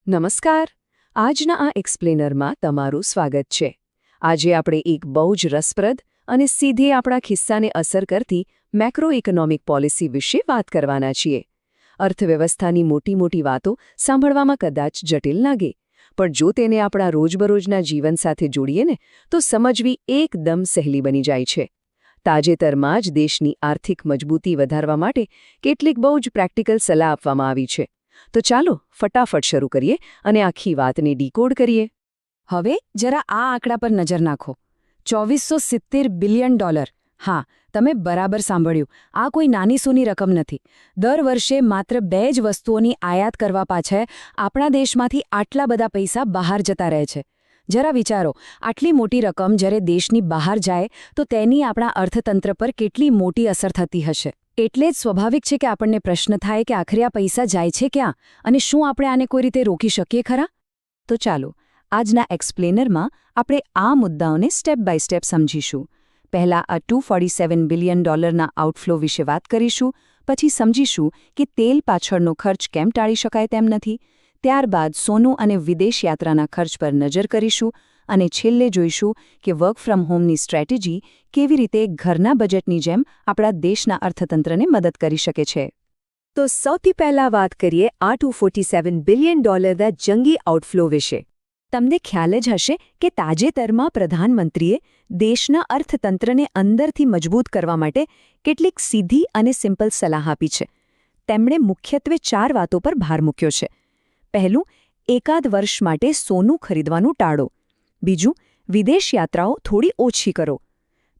નમસ્કાર. આજના આ એક્સપ્લેનરમાં તમારું સ્વાગત છે. આજે આપણે એક બહુ જ રસપ્રદ અને સીધી આપણા ખિસ્સાને અસર કરતી મેક્રો ઇકોનોમિક પોલિસી વિશે વાત કરવાના છીએ. અર્થવ્યવસ્થાની મોટી મોટી વાતો સાંભળવામાં કદાચ જટિલ લાગે, પણ જો તેને આપણા રોજબરોજના જીવન સાથે જોડીએ ને તો સમજવી એકદમ સહેલી બની જાય છે. તાજેતરમાં જ દેશની આર્થિક મજબૂતી વધારવા માટે કેટલીક બહુ જ પ્રેક્ટિકલ સલાહ આપવામાં આવી છે. તો ચાલો ફટાફટ શરૂ કરીએ અને આખી વાતને ડીકોડ કરીએ. હવે જરા આ આંકડા પર નજર નાખો. $2470 બિલિયન. હા, તમે બરાબર સાંભળ્યું. આ કોઈ નાની સૂની રકમ નથી. દર વર્ષે માત્ર 2 જ વસ્તુઓની આયાત કરવા પાછળ આપણા દેશમાંથી આટલા બધા પૈસા બહાર જતા રહે છે. જરા વિચારો, આટલી મોટી રકમ જ્યારે દેશની બહાર જાય તો તેની આપણા અર્થતંત્ર પર કેટલી મોટી અસર થતી હશે. એટલે જ સ્વાભાવિક છે કે આપણને પ્રશ્ન થાય કે આખરે આ પૈસા જાય છે ક્યાં અને શું આપણે આને કોઈ રીતે રોકી શકીએ ખરા? તો ચાલો, આજના એક્સપ્લેનરમાં આપણે આ મુદ્દાઓને સ્ટેપ બાય સ્ટેપ સમજીશું. પહેલાં આ $247 બિલિયન આઉટફ્લો વિશે વાત કરીશું, પછી સમજીશું કે તેલ પાછળનો ખર્ચ કેમ ટાળી શકાય તેમ નથી, ત્યારબાદ સોનું અને વિદેશ યાત્રાના ખર્ચ પર નજર કરીશું અને છેલ્લે જોઈશું કે વર્ક ફ્રોમ હોમની સ્ટ્રેટેજી કેવી રીતે ઘરના બજેટની જેમ આપણા દેશના અર્થતંત્રને મદદ કરી શકે છે. તો સૌથી પહેલાં વાત કરીએ આ $247 બિલિયન જંગી આઉટફ્લો વિશે. તમને ખ્યાલ જ હશે કે તાજેતરમાં પ્રધાનમંત્રીએ દેશના અર્થતંત્રને અંદરથી મજબૂત કરવા માટે કેટલીક સીધી અને સિમ્પલ સલાહ આપી છે. તેમણે મુખ્યત્વે 4 વાતો પર ભાર મૂક્યો છે. પહેલું, એકાદ વર્ષ માટે સોનું ખરીદવાનું ટાળો. બીજું, વિદેશ યાત્રાઓ થોડી ઓછી કરો.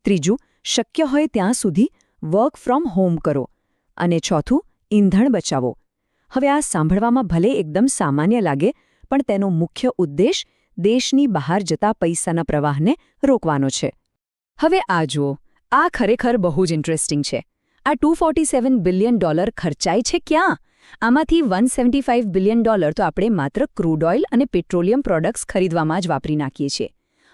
ત્રીજું, શક્ય હોય ત્યાં સુધી વર્ક ફ્રોમ હોમ કરો. અને ચોથું, ઈંધણ બચાવો. હવે આ સાંભળવામાં ભલે એકદમ સામાન્ય લાગે, પણ તેનો મુખ્ય ઉદ્દેશ દેશની બહાર જતા પૈસાના પ્રવાહને રોકવાનો છે. હવે આ જુઓ, આ ખરેખર બહુ જ ઇન્ટરેસ્ટિંગ છે. આ $247 બિલિયન ખર્ચાય છે ક્યાં? આમાંથી $175 બિલિયન તો આપણે માત્ર ક્રૂડ ઓઇલ અને પેટ્રોલિયમ પ્રોડક્ટ્સ ખરીદવામાં જ વાપરી નાખીએ છીએ,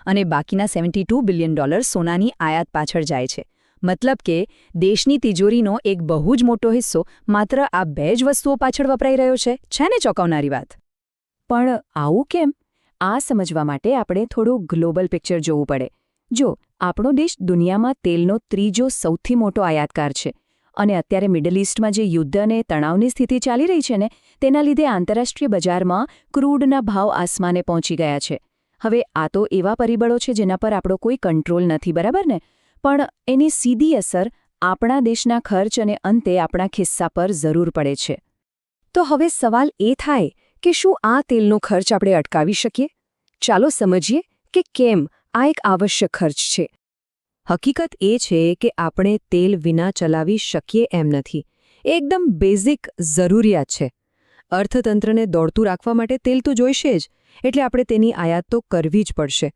અને બાકીના $72 બિલિયન સોનાની આયાત પાછળ જાય છે. મતલબ કે દેશની તિજોરીનો એક બહુ જ મોટો હિસ્સો માત્ર આ 2 જ વસ્તુઓ પાછળ વપરાઈ રહ્યો છે. છે ને ચોંકાવનારી વાત? પણ આવું કેમ? આ સમજવા માટે આપણે થોડું ગ્લોબલ પિક્ચર જોવું પડે. જો, આપણો દેશ દુનિયામાં તેલનો 3જો સૌથી મોટો આયાતકાર છે, અને અત્યારે મિડલ ઇસ્ટમાં જે યુદ્ધ અને તણાવની સ્થિતિ ચાલી રહી છે ને, તેના લીધે આંતરરાષ્ટ્રીય બજારમાં ક્રૂડના ભાવ આસમાને પહોંચી ગયા છે. હવે આ તો એવા પરિબળો છે જેના પર આપણો કોઈ કંટ્રોલ નથી, બરાબર ને? પણ એની સીધી અસર આપણા દેશના ખર્ચ અને અંતે આપણા ખિસ્સા પર જરૂર પડે છે. તો હવે સવાલ એ થાય કે શું આ તેલનો ખર્ચ આપણે અટકાવી શકીએ? ચાલો સમજીએ કે કેમ આ એક આવશ્યક ખર્ચ છે. હકીકત એ છે કે આપણે તેલ વિના ચલાવી શકીએ એમ નથી. એકદમ બેઝિક જરૂરિયાત છે. અર્થતંત્રને દોડતું રાખવા માટે તેલ તો જોઈશે જ, એટલે આપણે તેની આયાત તો કરવી જ પડશે.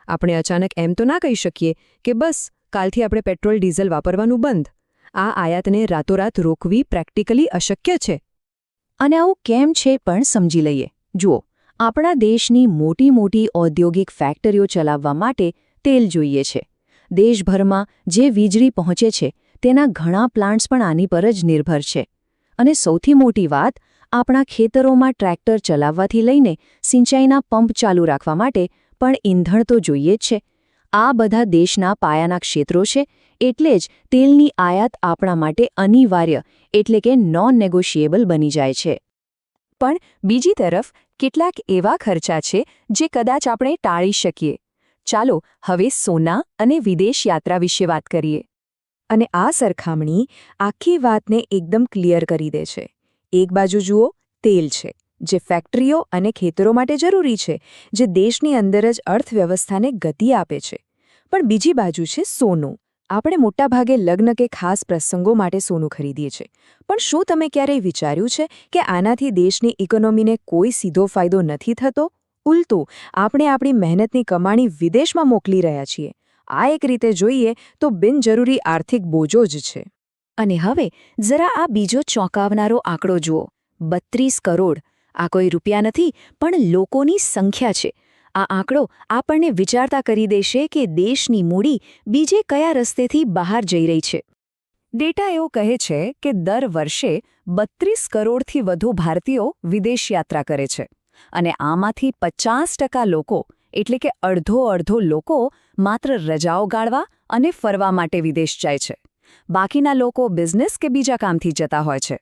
આપણે અચાનક એમ તો ના કહી શકીએ કે બસ કાલથી આપણે પેટ્રોલ ડીઝલ વાપરવાનું બંધ. આ આયાતને રાતોરાત રોકવી પ્રેક્ટિકલી અશક્ય છે. અને આવું કેમ છે પણ સમજી લઈએ. જુઓ, આપણા દેશની મોટી મોટી ઔદ્યોગિક ફેક્ટરીઓ ચલાવવા માટે તેલ જોઈએ છે. દેશભરમાં જે વીજળી પહોંચે છે તેના ઘણા પ્લાન્ટ્સ પણ આની પર જ નિર્ભર છે. અને સૌથી મોટી વાત, આપણા ખેતરોમાં ટ્રેક્ટર ચલાવવાથી લઈને સિંચાઈના પંપ ચાલુ રાખવા માટે પણ ઈંધણ તો જોઈએ જ છે. આ બધા દેશના પાયાના ક્ષેત્રો છે, એટલે જ તેલની આયાત આપણા માટે અનિવાર્ય એટલે કે નોન નેગોશિયેબલ બની જાય છે. પણ બીજી તરફ કેટલાક એવા ખર્ચા છે જે કદાચ આપણે ટાળી શકીએ. ચાલો હવે સોના અને વિદેશ યાત્રા વિશે વાત કરીએ. અને આ સરખામણી આખી વાતને એકદમ ક્લિયર કરી દે છે. એક બાજુ જુઓ, તેલ છે, જે ફેક્ટરીઓ અને ખેતરો માટે જરૂરી છે, જે દેશની અંદર જ અર્થવ્યવસ્થાને ગતિ આપે છે. પણ બીજી બાજુ છે સોનું. આપણે મોટાભાગે લગ્ન કે ખાસ પ્રસંગો માટે સોનું ખરીદીએ છીએ. પણ શું તમે ક્યારેય વિચાર્યું છે કે આનાથી દેશની ઇકોનોમીને કોઈ સીધો ફાયદો નથી થતો? ઉલટું, આપણે આપણી મહેનતની કમાણી વિદેશમાં મોકલી રહ્યા છીએ. આ એક રીતે જોઈએ તો બિનજરૂરી આર્થિક બોજો જ છે. અને હવે જરા આ બીજો ચોંકાવનારો આંકડો જુઓ, 32 કરોડ. આ કોઈ રૂપિયા નથી, પણ લોકોની સંખ્યા છે. આ આંકડો આપણને વિચારતા કરી દેશે કે દેશની મૂડી બીજે કયા રસ્તેથી બહાર જઈ રહી છે. ડેટા એવો કહે છે કે દર વર્ષે 32 કરોડથી વધુ ભારતીયો વિદેશ યાત્રા કરે છે. અને આમાંથી 50% લોકો એટલે કે અડધો લોકો માત્ર રજાઓ ગાળવા અને ફરવા માટે વિદેશ જાય છે. બાકીના લોકો બિઝનેસ કે બીજા કામથી જતા હોય છે.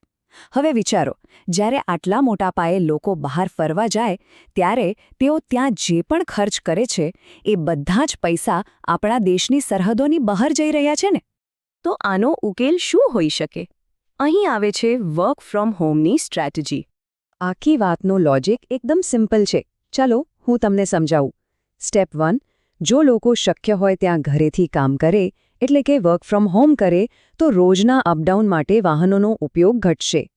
હવે વિચારો, જ્યારે આટલા મોટા પાયે લોકો બહાર ફરવા જાય ત્યારે તેઓ ત્યાં જે પણ ખર્ચ કરે છે એ બધા જ પૈસા આપણા દેશની સરહદોની બહાર જઈ રહ્યા છે ને. તો આનો ઉકેલ શું હોઈ શકે? અહીં આવે છે વર્ક ફ્રોમ હોમની સ્ટ્રેટેજી. આખી વાતનો લોજિક એકદમ સિમ્પલ છે. ચાલો હું તમને સમજાવું. સ્ટેપ 1, જો લોકો શક્ય હોય ત્યાં ઘરેથી કામ કરે એટલે કે વર્ક ફ્રોમ હોમ કરે તો રોજના અપડાઉન માટે વાહનોનો ઉપયોગ ઘટશે.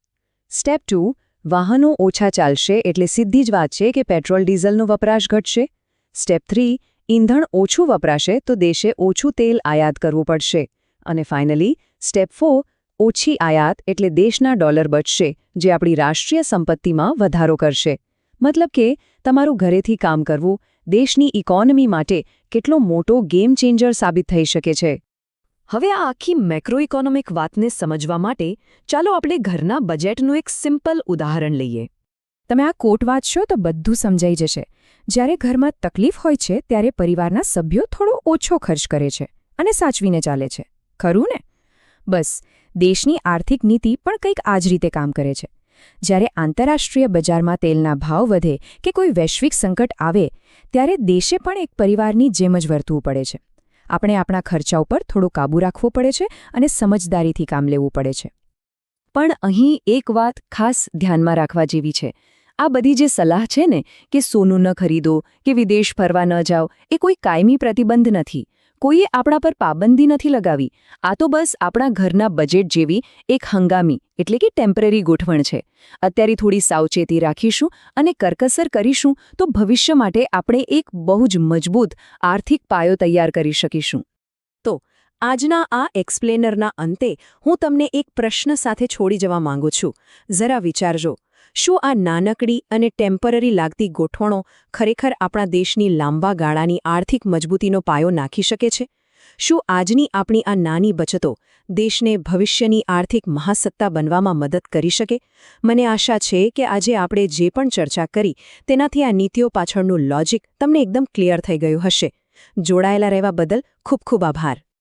સ્ટેપ 2, વાહનો ઓછા ચાલશે એટલે સીધી જ વાત છે કે પેટ્રોલ ડીઝલનો વપરાશ ઘટશે. સ્ટેપ 3, ઈંધણ ઓછું વપરાશે તો દેશે ઓછું તેલ આયાત કરવું પડશે. અને ફાઇનલી સ્ટેપ 4, ઓછી આયાત એટલે દેશના ડોલર બચશે, જે આપણી રાષ્ટ્રીય સંપત્તિમાં વધારો કરશે. મતલબ કે તમારું ઘરેથી કામ કરવું દેશની ઇકોનોમી માટે કેટલો મોટો ગેમ ચેન્જર સાબિત થઈ શકે છે. હવે આ આખી મેક્રો ઇકોનોમિક વાતને સમજવા માટે ચાલો આપણે ઘરના બજેટનું એક સિમ્પલ ઉદાહરણ લઈએ. તમે આ કોટ વાંચશો તો બધું સમજાઈ જશે. જ્યારે ઘરમાં તકલીફ હોય છે ત્યારે પરિવારના સભ્યો થોડો ઓછો ખર્ચ કરે છે અને સાચવીને ચાલે છે. ખરું ને? બસ, દેશની આર્થિક નીતિ પણ કંઈક આ જ રીતે કામ કરે છે. જ્યારે આંતરરાષ્ટ્રીય બજારમાં તેલના ભાવ વધે કે કોઈ વૈશ્વિક સંકટ આવે ત્યારે દેશે પણ એક પરિવારની જેમ જ વર્તવું પડે છે. આપણે આપણા ખર્ચા ઉપર થોડો કાબૂ રાખવો પડે છે અને સમજદારીથી કામ લેવું પડે છે. પણ અહીં એક વાત ખાસ ધ્યાનમાં રાખવા જેવી છે. આ બધી જે સલાહ છે ને કે સોનું ન ખરીદો કે વિદેશ ફરવા ન જાઓ, એ કોઈ કાયમી પ્રતિબંધ નથી. કોઈએ આપણા પર પાબંદી નથી લગાવી. આ તો બસ આપણા ઘરના બજેટ જેવી એક હંગામી એટલે કે ટેમ્પરરી ગોઠવણ છે. અત્યારે થોડી સાવચેતી રાખીશું અને કરકસર કરીશું તો ભવિષ્ય માટે આપણે એક બહુ જ મજબૂત આર્થિક પાયો તૈયાર કરી શકીશું. તો આજના આ એક્સપ્લેનરના અંતે હું તમને એક પ્રશ્ન સાથે છોડી જવા માંગુ છું. જરા વિચારજો, શું આ નાનકડી અને ટેમ્પરરી લાગતી ગોઠવણો ખરેખર આપણા દેશની લાંબા ગાળાની આર્થિક મજબૂતીનો પાયો નાખી શકે છે? શું આજની આપણી આ નાની બચતો દેશને ભવિષ્યની આર્થિક મહાસત્તા બનવામાં મદદ કરી શકે? મને આશા છે કે આજે આપણે જે પણ ચર્ચા કરી તેનાથી આ નીતિઓ પાછળનું લોજિક તમને એકદમ ક્લિયર થઈ ગયું હશે. જોડાયેલા રહેવા બદલ ખૂબ ખૂબ આભાર.